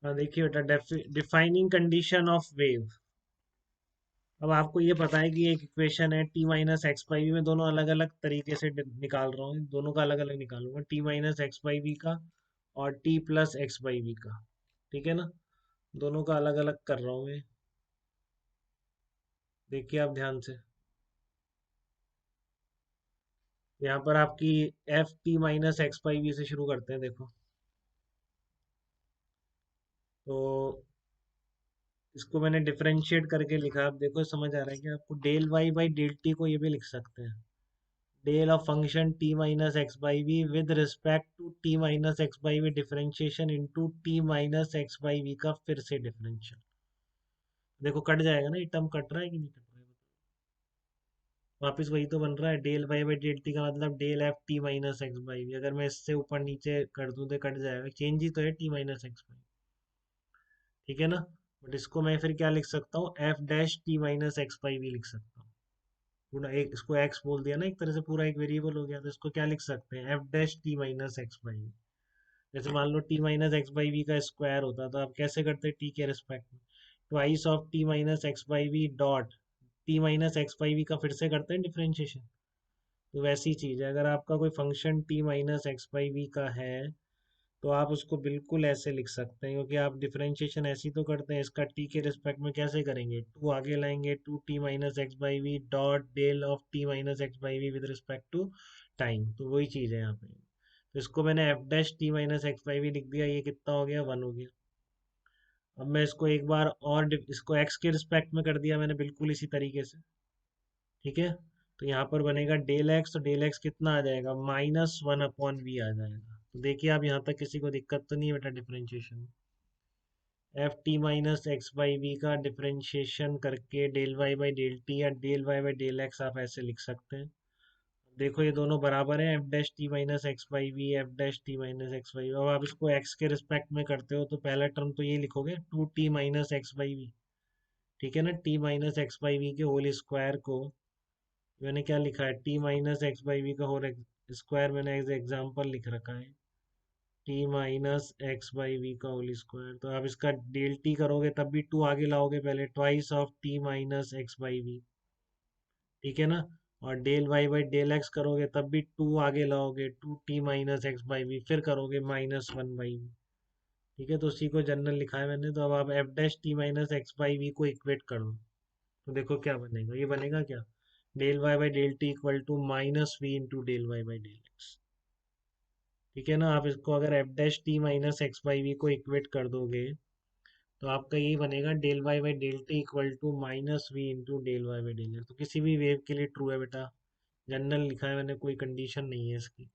हाँ देखिए बेटा, डिफाइनिंग कंडीशन ऑफ वेव। अब आपको ये पता है कि एक इक्वेशन है T minus X by V में, दोनों अलग अलग तरीके से निकाल रहा हूँ, दोनों का अलग अलग निकालूंगा, T minus X by V का और T plus X by V का। ठीक है ना, दोनों का अलग अलग कर रहा हूँ मैं। देखिए आप ध्यान से, यहाँ पर आपकी F T minus X by V से शुरू करते हैं। देखो तो इसको मैंने डिफरेंशिएट करके लिखा। आप देखो समझ आ रहा है कि आपको del Y by del T को ये भी लिख सकते हैं, del of function T minus X by V with respect to T minus X by V differentiation into T minus X by V का फिर से डिफरेंशियल। देखो कट जाएगा ना, ये टर्म कट रहा है कि नहीं कट रहा है? वापिस वही तो बन रहा है, del Y by del T का मतलब del F T minus X by V. अगर मैं इससे ऊपर नीचे कर दूं तो कट जाएगा, चेंज ही तो है टी माइनस एक्स बाई। ठीक है ना, बट इसको मैं फिर क्या लिख सकता हूँ, F dash T minus X by V लिख सकता हूँ। पूरा एक इसको एक्स बोल दिया ना, एक तरह से पूरा एक वेरिएबल हो गया, तो इसको क्या लिख सकते हैं, F dash T minus X by V. जैसे मान लो T minus X by V का स्क्वायर होता तो आप कैसे करते टी के रिस्पेक्ट में, twice of T minus X by V dot T minus X by V का फिर से करते हैं डिफरेंशिएशन। तो वैसी चीज है, अगर आपका कोई function T minus X by V का है तो आप उसको बिल्कुल ऐसे लिख सकते हैं, क्योंकि आप डिफरेंशिएशन ऐसी तो करते हैं, इसका टी के रिस्पेक्ट में कैसे करेंगे, टू आगे लाएंगे, two T minus X by V dot del of T minus X by V with respect to time. तो वही चीज है यहाँ पे। तो इसको मैंने F dash T minus X by V लिख दिया, ये कितना हो गया, वन हो गया। अब मैं इसको एक बार और इसको एक्स के रिस्पेक्ट में कर दिया मैंने बिल्कुल इसी तरीके से। ठीक है, तो यहाँ पर बनेगा डेल एक्स, तो डेल एक्स कितना आ जाएगा, माइनस वन अपॉन वी आ जाएगा। तो देखिए आप यहाँ तक किसी को दिक्कत तो नहीं है बेटा डिफरेंशिएशन में। F T minus X by V का डिफरेंशिएशन करके del Y by del T या del Y by del X आप ऐसे लिख सकते हैं। देखो ये दोनों बराबर है, F dash T minus X by V, F dash T minus X by V. अब आप इसको एक्स के रिस्पेक्ट में करते हो तो पहला टर्म तो ये लिखोगे, two T minus X by V. ठीक है ना, T minus X by V के होल स्क्वायर को मैंने क्या लिखा है, T minus X by V का होल स्क्वायर मैंने एज एग्जाम्पल लिख रखा है, T minus X by V का होल स्क्वायर। तो आप इसका डेल टी करोगे तब भी टू आगे लाओगे पहले, twice of T minus X by V. ठीक है ना, और del Y by del X करोगे तब भी टू आगे लाओगे, two T minus X by V, फिर करोगे माइनस वन बाई वी। ठीक है, तो उसी को जनरल लिखा है मैंने। तो अब आप F dash T minus X by V को इक्वेट कर दो, तो देखो क्या बनेगा, ये बनेगा क्या, del Y by del T equal to minus V into del Y by del X. ठीक है ना, आप इसको अगर F dash T minus X by V को इक्वेट कर दोगे तो आपका यही बनेगा, del Y by del T equal to minus V into del Y by del X. तो किसी भी वेव के लिए ट्रू है बेटा, जनरल लिखा है मैंने, कोई कंडीशन नहीं है इसकी।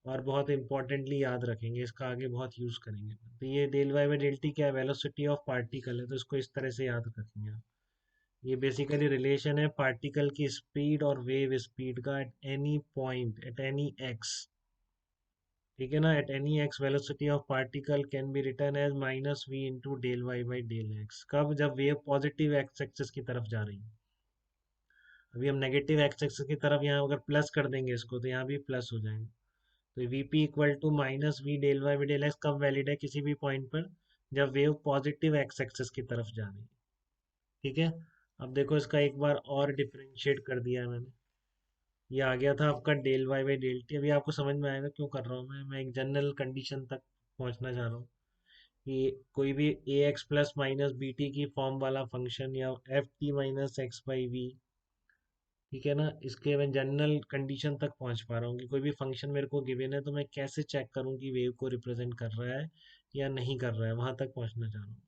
और बहुत इंपॉर्टेंटली याद रखेंगे, इसका आगे बहुत यूज करेंगे। तो ये del Y by del T क्या है, वेलोसिटी ऑफ पार्टिकल है, तो इसको इस तरह से याद रखेंगे आप। ये बेसिकली रिलेशन है पार्टिकल की स्पीड और वेव स्पीड का at any point at any X. ठीक है ना, at any X velocity of particle can be return as minus V into del Y by del X. कब, जब वेव पॉजिटिव एक्स एक्सिस की तरफ जा रही है। अभी हम नेगेटिव एक्स एक्सिस की तरफ यहाँ अगर प्लस कर देंगे इसको तो यहाँ भी प्लस हो जाएंगे। तो V P equal to minus V del Y by del X कब वैलिड है किसी भी पॉइंट पर, जब वेव पॉजिटिव एक्स एक्सिस की तरफ जा रही है। ठीक है, अब देखो इसका एक बार और डिफरेंशिएट कर दिया है मैंने। ये आ गया था आपका del Y by del T. अभी आपको समझ में आएगा क्यों कर रहा हूँ मैं एक जनरल कंडीशन तक पहुंचना चाह रहा हूँ कि कोई भी A X plus minus B T की फॉर्म वाला फंक्शन या F T minus X by V. ठीक है ना, इसके मैं जनरल कंडीशन तक पहुंच पा रहा हूँ कि कोई भी फंक्शन मेरे को गिवन है तो मैं कैसे चेक करूँ कि वेव को रिप्रेजेंट कर रहा है या नहीं कर रहा है, वहां तक पहुंचना चाह रहा हूँ।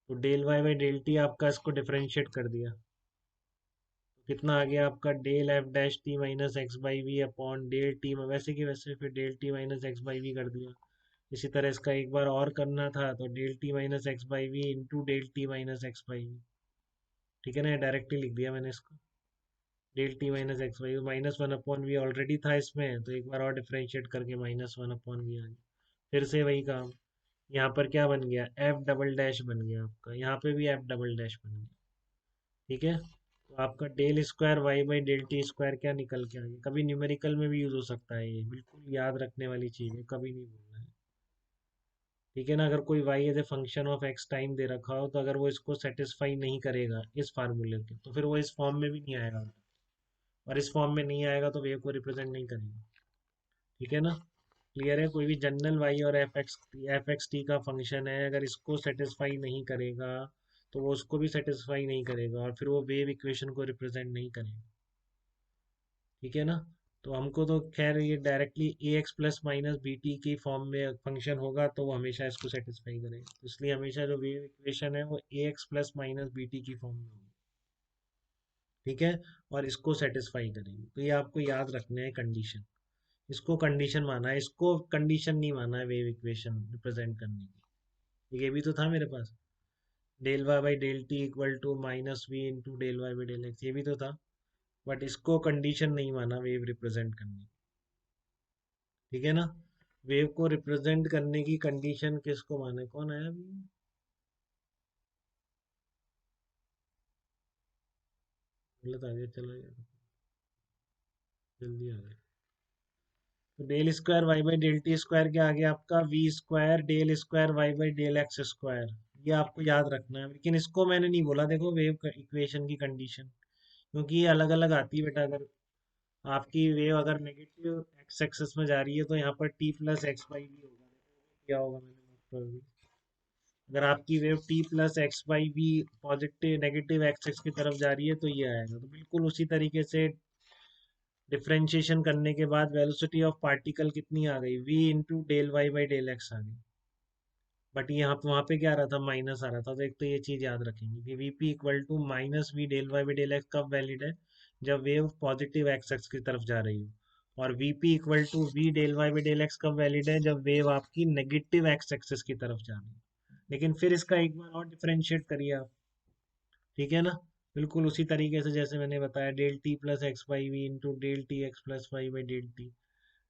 तो del Y by del T आपका इसको डिफरेंशिएट कर दिया, तो कितना आ गया आपका, del F dash T minus X by V upon del T, वैसे की वैसे फिर del T minus X by V कर दिया। इसी तरह इसका एक बार और करना था, तो del T minus X by V into del T minus X by V. ठीक है ना, डायरेक्टली लिख दिया मैंने इसको, del T minus X by minus one upon V already था इसमें, तो एक बार और डिफरेंशिएट करके माइनस वन अपॉन वी आ गया। फिर से वही काम, यहाँ पर क्या बन गया, एफ डबल डैश बन गया आपका, यहाँ पे भी एफ डबल डैश बन गया। ठीक है, तो आपका del square Y by del T square क्या निकल के आ गया। कभी न्यूमेरिकल में भी यूज हो सकता है, ये बिल्कुल याद रखने वाली चीज़ है, कभी नहीं भूलना है। ठीक है ना। अगर कोई y as a function of x time दे रखा हो, तो अगर वो इसको सेटिस्फाई नहीं करेगा इस फार्मूले के, तो फिर वो इस फॉर्म में भी नहीं आएगा, और इस फॉर्म में नहीं आएगा तो वेव को रिप्रेजेंट नहीं करेगा। ठीक है ना। क्लियर है। कोई भी जनरल वाई और एफ एक्स टी का फंक्शन है, अगर इसको सेटिस्फाई नहीं करेगा तो वो उसको भी सेटिस्फाई नहीं करेगा, और फिर वो वेव इक्वेशन को रिप्रेजेंट नहीं करेगा। ठीक है ना। तो हमको तो खैर ये directly A X plus minus B T की फॉर्म में फंक्शन होगा, तो वो हमेशा इसको सेटिस्फाई करेगा, तो इसलिए हमेशा जो वेव इक्वेशन है वो A X plus minus B T की फॉर्म में होगी। ठीक है। और इसको सेटिस्फाई करेंगे, तो ये आपको याद रखना है कंडीशन। इसको कंडीशन माना है, इसको कंडीशन नहीं माना है वेव इक्वेशन रिप्रेजेंट करने की। ये भी तो था मेरे पास, del Y by del T equal to minus V into del Y by del X, ये भी तो था। बट इसको कंडीशन नहीं माना वेव रिप्रेजेंट करने की। ठीक है ना। वेव को रिप्रेजेंट करने की कंडीशन किसको माने, कौन आया अभी? गलत आ गया, चलो यार, जल्दी आ गया। तो del square Y by del T square क्या आ गया आपका, V square del square Y by del X square. ये आपको याद रखना है, लेकिन इसको मैंने नहीं बोला देखो वेव इक्वेशन की कंडीशन, क्योंकि ये अलग अलग आती है बेटा। अगर आपकी वेव अगर नेगेटिव एक्स एक्सिस में जा रही है, तो यहाँ पर टी प्लस एक्स वाई भी होगा। क्या होगा मैंने mark कर दिया। अगर आपकी wave T plus X Y भी पॉजिटिव नेगेटिव एक्स एक्स की तरफ जा रही है, तो ये आएगा। तो बिल्कुल उसी तरीके से डिफरेंशिएशन करने के बाद वेलोसिटी ऑफ पार्टिकल कितनी आ गई, v into del Y by del X आ गई। बट यहाँ पे वहाँ पे क्या आ रहा था, माइनस आ रहा था। तो एक तो ये चीज याद रखेंगे कि V P equal to minus V del Y by del X कब वैलिड है, जब वेव पॉजिटिव एक्स एक्स की तरफ जा रही हो। और V P equal to V del Y by del X कब वैलिड है, जब वेव आपकी नेगेटिव एक्स एक्सिस की तरफ जा रही है। लेकिन फिर इसका एक बार और डिफरेंशिएट करिए आप। ठीक है ना। बिल्कुल उसी तरीके से जैसे मैंने बताया, del T plus X Y V into del T X plus Y by del T.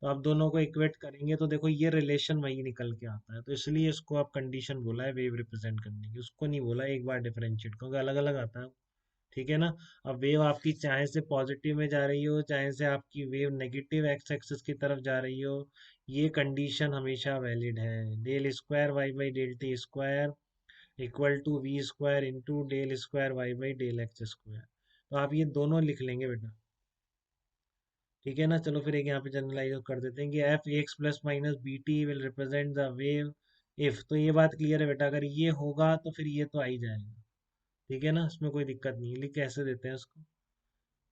तो आप दोनों को इक्वेट करेंगे तो देखो ये रिलेशन वही निकल के आता है। तो इसलिए इसको आप कंडीशन बोला है वेव रिप्रेजेंट करने की, उसको नहीं बोला एक बार डिफरेंशिएट, क्योंकि अलग अलग आता है। ठीक है ना। अब वेव आपकी चाहे से पॉजिटिव में जा रही हो, चाहे से आपकी वेव नेगेटिव एक्स एक्सिस की तरफ जा रही हो, ये कंडीशन हमेशा वैलिड है। Del square Y by del T square equal to V square into del square Y by del X square. तो आप ये दोनों लिख लेंगे बेटा। ठीक है ना। चलो फिर एक यहाँ पे जनरलाइज कर देते हैं कि F X plus minus B T will represent the wave if. तो ये बात क्लियर है बेटा, अगर ये होगा तो फिर ये तो आ ही जाएगा। ठीक है ना, इसमें कोई दिक्कत नहीं है। लिख कैसे देते हैं इसको,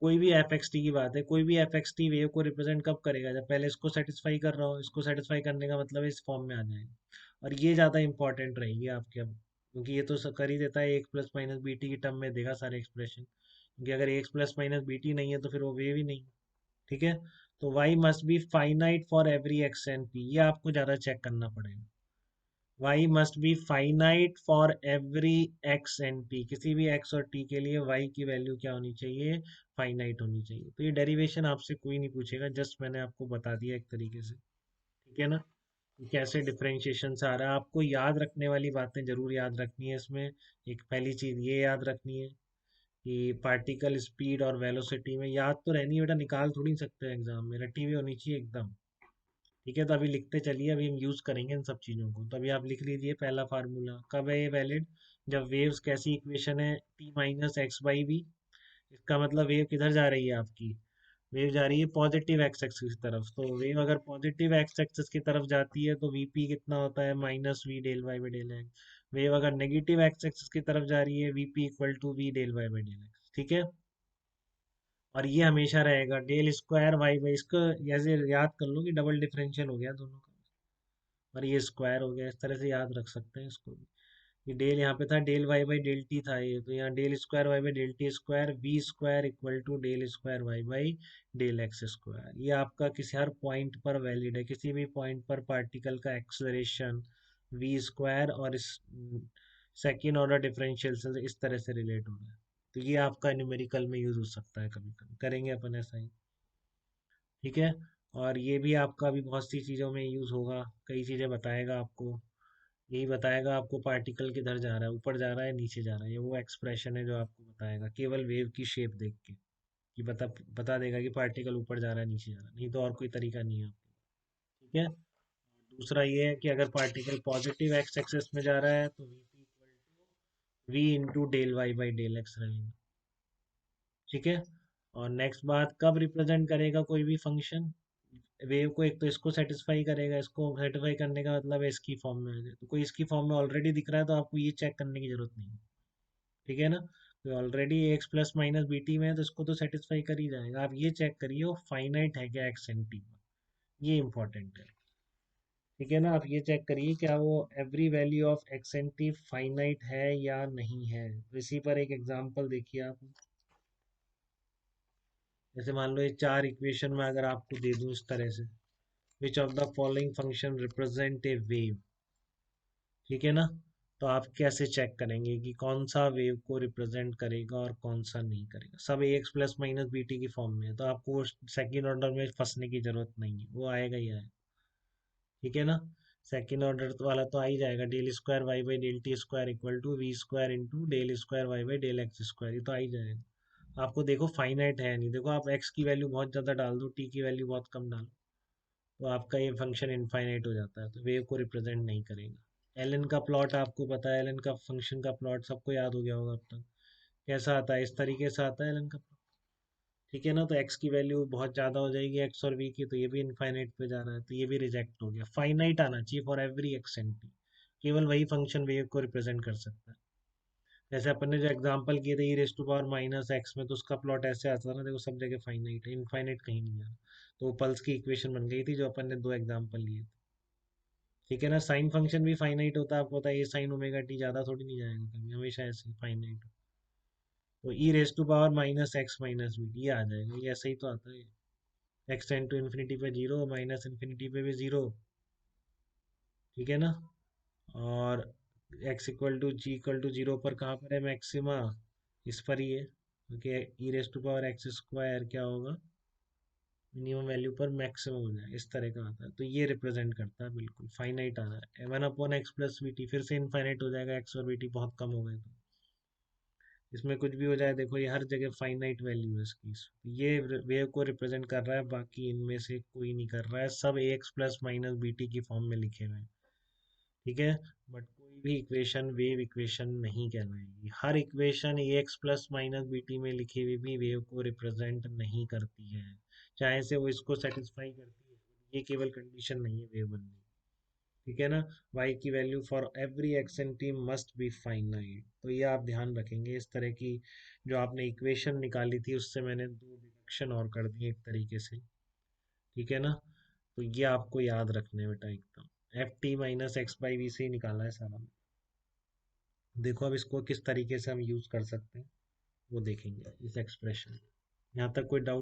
कोई भी एफ एक्स टी की बात है, कोई भी एफ एक्स टी वेव को रिप्रेजेंट कब करेगा, जब पहले इसको सेटिस्फाई कर रहा हो। इसको सेटिस्फाई करने का मतलब इस फॉर्म में आ जाएगा। और ये ज़्यादा इंपॉर्टेंट रहेगी आपके अब, क्योंकि ये तो कर ही देता है, X plus minus B T की टर्म में देगा सारे एक्सप्रेशन। क्योंकि अगर X plus minus B T नहीं है तो फिर वो वेव ही नहीं। ठीक है। तो y must be finite for every x and P, ये आपको ज़्यादा चेक करना पड़ेगा। y must be finite for every x and p, किसी भी x और t के लिए y की वैल्यू क्या होनी चाहिए, फाइनाइट होनी चाहिए। तो ये डेरिवेशन आपसे कोई नहीं पूछेगा, जस्ट मैंने आपको बता दिया एक तरीके से। ठीक है ना। कि कैसे डिफरेंशिएशन से आ रहा है, आपको याद रखने वाली बातें जरूर याद रखनी है इसमें। एक पहली चीज़ ये याद रखनी है कि पार्टिकल स्पीड और वेलोसिटी में याद तो रहनी है बेटा, निकाल थोड़ी सकते हैं एग्जाम में, रटी हुई होनी चाहिए एकदम। ठीक है। तो अभी लिखते चलिए, अभी हम यूज करेंगे इन सब चीजों को। तो अभी आप लिख लीजिए पहला फार्मूला, कब है ये वैलिड, जब वेव्स कैसी इक्वेशन है, T minus X by V. इसका मतलब वेव किधर जा रही है आपकी, वेव जा रही है पॉजिटिव एक्स एक्सिस की तरफ। तो वेव अगर पॉजिटिव एक्स एक्सिस की तरफ जाती है तो वीपी कितना होता है, minus V del Y by del X. Wave अगर नेगेटिव एक्स एक्सिस की तरफ जा रही है, VP equal to V del Y by del X. ठीक है। और ये हमेशा रहेगा डेल स्क्वायर वाई बाई, इसको ऐसे याद कर लो कि डबल डिफरेंशियल हो गया दोनों का, और ये स्क्वायर हो गया। इस तरह से याद रख सकते हैं इसको भी। ये डेल यहाँ पे था, del Y by del T था, ये तो यहाँ del square Y by del T square V square equal to del square Y by del X square. ये आपका किसी हर पॉइंट पर वैलिड है, किसी भी पॉइंट पर पार्टिकल का एक्सलरेशन वी स्क्वायर और इस सेकेंड ऑर्डर डिफरेंशियल से इस तरह से रिलेट हो रहा है। तो ये आपका न्यूमेरिकल में यूज हो सकता है, कभी कभी करेंगे अपन ऐसा ही। ठीक है। और ये भी आपका भी बहुत सी चीज़ों में यूज होगा, कई चीज़ें बताएगा आपको। यही बताएगा आपको पार्टिकल किधर जा रहा है, ऊपर जा रहा है नीचे जा रहा है, ये वो एक्सप्रेशन है जो आपको बताएगा केवल वेव की शेप देख के, कि बता देगा कि पार्टिकल ऊपर जा रहा है नीचे जा रहा है, नहीं तो और कोई तरीका नहीं है। ठीक है। दूसरा ये है कि अगर पार्टिकल पॉजिटिव एक्स एक्सेस में जा रहा है तो V into del Y by del X रहेगा। ठीक है। और नेक्स्ट बात, कब रिप्रेजेंट करेगा कोई भी फंक्शन वेव को, एक तो इसको सेटिस्फाई करेगा, इसको सेटिस्फाई करने का मतलब है इसकी फॉर्म में आ जाए। तो कोई इसकी फॉर्म में ऑलरेडी दिख रहा है तो आपको ये चेक करने की जरूरत नहीं है। ठीक है ना, तो already X plus minus B T में है तो इसको तो सेटिस्फाई कर ही जाएगा। आप ये चेक करिए वो फाइनाइट है क्या एक्स एंड टी, ये इंपॉर्टेंट है। ठीक है ना, आप ये चेक करिए क्या वो every value of x and T finite है या नहीं है। तो इसी पर एक एग्जांपल देखिए आप। जैसे मान लो ये चार इक्वेशन में अगर आपको दे दूं इस तरह से, which of the following function represent a wave. ठीक है ना, तो आप कैसे चेक करेंगे कि कौन सा वेव को रिप्रेजेंट करेगा और कौन सा नहीं करेगा। सब A X plus minus B T की फॉर्म में है तो आपको सेकेंड ऑर्डर में फंसने की जरूरत नहीं है, वो आएगा ही आएगा। ठीक है ना, सेकेंड ऑर्डर वाला तो आ ही जाएगा, del square Y by del T square equal to V square into del square Y by del X square, ये तो आ ही जाएगा। आपको देखो फाइनाइट है नहीं, देखो आप एक्स की वैल्यू बहुत ज़्यादा डाल दो, टी की वैल्यू बहुत कम डालो, तो आपका ये फंक्शन इनफाइनाइट हो जाता है, तो वेव को रिप्रेजेंट नहीं करेगा। एलन का प्लॉट आपको पता है, एलन का फंक्शन का प्लॉट सबको याद हो गया होगा अब तक। कैसा आता है, इस तरीके से आता है एलन का प्लॉट। ठीक है ना, तो एक्स की वैल्यू बहुत ज़्यादा हो जाएगी एक्स और वी की, तो ये भी इनफाइनाइट पे जा रहा है, तो ये भी रिजेक्ट हो गया। फाइनाइट आना चाहिए for every x and T, केवल वही फंक्शन वेव को रिप्रेजेंट कर सकता है। जैसे अपन ने जो एग्जांपल किए थे E raise to power minus X में, तो उसका प्लॉट ऐसे आता था ना, देखो सब जगह फाइनाइट है, इनफाइनाइट कहीं नहीं आ। तो वो पल्स की इक्वेशन बन गई थी जो अपन ने दो एग्जांपल लिए थे। ठीक है ना, साइन फंक्शन भी फाइनाइट होता है, आपको पता है ये साइन ओमेगा टी ज्यादा थोड़ी नहीं जाएगा कभी, हमेशा ऐसे फाइनाइट। तो E raise to power minus X minus B ये आ जाएगा, ये ऐसे ही तो आता है। एक्स टेन टू इन्फिनिटी पे जीरो, माइनस इन्फिनिटी पे भी जीरो। ठीक है ना, और X equal to G equal to zero पर कहाँ पर है मैक्सिमा, इस पर ही है, क्योंकि E raise to power X square क्या होगा, मिनिमम वैल्यू पर मैक्सिमम हो जाए, इस तरह का आता है। तो ये रिप्रेजेंट करता है, बिल्कुल फाइनाइट आ रहा है। One upon x plus we T फिर से इनफाइनाइट हो जाएगा, एक्स और वी टी बहुत कम हो गए तो इसमें कुछ भी हो जाए, देखो ये हर जगह फाइनाइट वैल्यू है इसकी। ये वेव को रिप्रेजेंट कर रहा है, बाकी इनमें से कोई नहीं कर रहा है, सब A X plus minus B T की फॉर्म में लिखे हुए हैं। ठीक है, बट कोई भी इक्वेशन वेव इक्वेशन नहीं कहलाएगी। हर equation A X plus minus B T में लिखी हुई भी वेव को रिप्रेजेंट नहीं करती है, चाहे से वो इसको सेटिस्फाई करती है, ये केवल कंडीशन नहीं है वेव बनने की। ठीक है ना, y की value for every x and T must be finite, तो ये आप ध्यान रखेंगे। इस तरह की जो आपने इक्वेशन निकाली थी उससे मैंने दो डिडक्शन और कर दिए एक तरीके से। ठीक है ना, तो ये आपको याद रखना है बेटा एकदम, F T minus X by V से ही निकाला है सारा। देखो अब इसको किस तरीके से हम यूज कर सकते हैं वो देखेंगे इस एक्सप्रेशन। यहाँ तक कोई डाउट?